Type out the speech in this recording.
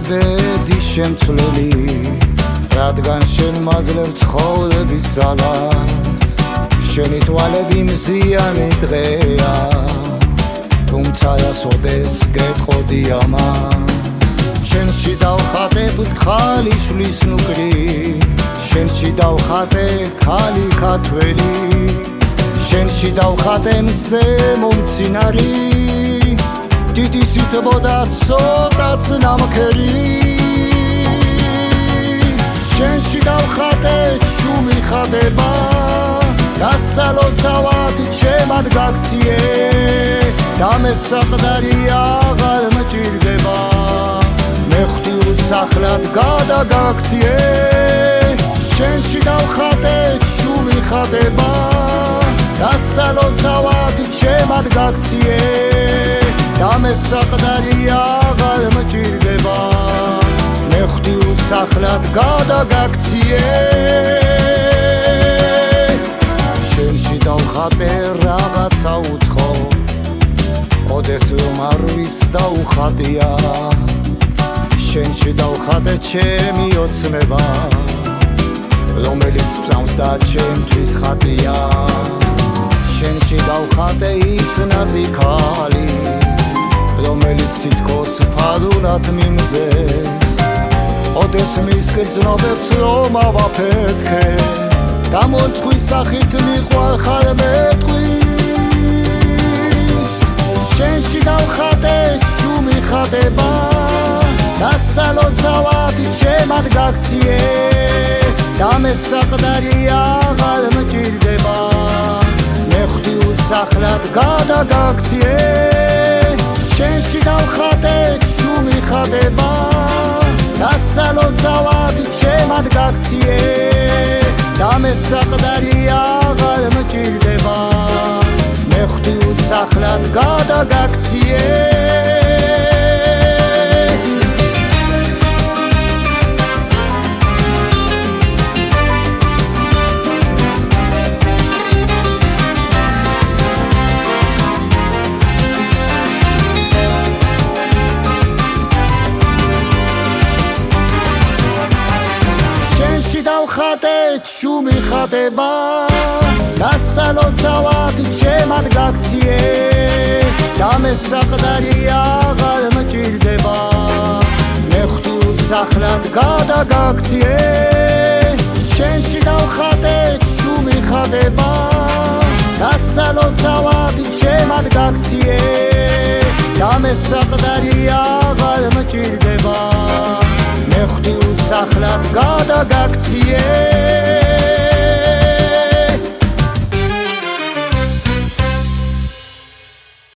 ბედი შემცვლელი რადგან შენ მაძლევ ცხოვრების ძალას შენი თვალები მზიანი დღეა თუმცა რასოდეს გეტყოდი ამას შენში დავხატებ ხალიშვლის ნუკრი შენში დავხატე ქალი ქართველი შენში დავხატე მზე მომცინარი დიდი სიტბოდა ცოტაც ნამქერი შენში დავხატე ჩუმი ხადება დასალოცავად ჩემად გაქციე დამესაყდარი აღარ მჭირდება მე ღვთის ახლად გადაგაქციე შენში დავხატე ჩუმი ხადება დასალოცავად ჩემად გაქციე დამესაყდარი აღარ მჭირდება მე ღვთის ახლად გადაგაქციე შენში დავხატე რაღაცა უცხო ოდეს რომ არ ვის დაუხატია შენში დავხატე ჩემი ოცნება რომელიც ფსამს და ჩემთვის ხატია შენში დავხატე ის ნაზი ქალი რომელიც თითქოს ფადულად მიმზეს ოდეს მის გრძნობებს რომ ავაფეთქე გამოწვის სახით მიყვარ ხარ მეტყვის შენში დავხატე ჩუმი ხადება დასალოცავად ჩემად გაქციე დამესაყდარი აღარ მჭირდება მე ღვთის ახლად გადაგაქციე შენში დავხატე ჩუმი ხადება დასალოცავად ჩემად გაქციე დამესაყდარი აღარ მჭირდება მე ღვთის ახლად გადაგაქციე დავხატე ჩუმი ხადება დასალოცავად ჩემად გაქციე დამესაყდარი აღარ მჭირდება მე ღვთის ახლად გადაგაქციე შენში დავხატე ჩუმი ხადება დასალოცავად ჩემად გაქციე დამესაყდარი აღარ მჭირდება მე ღვთის ახლად გადაგაქციე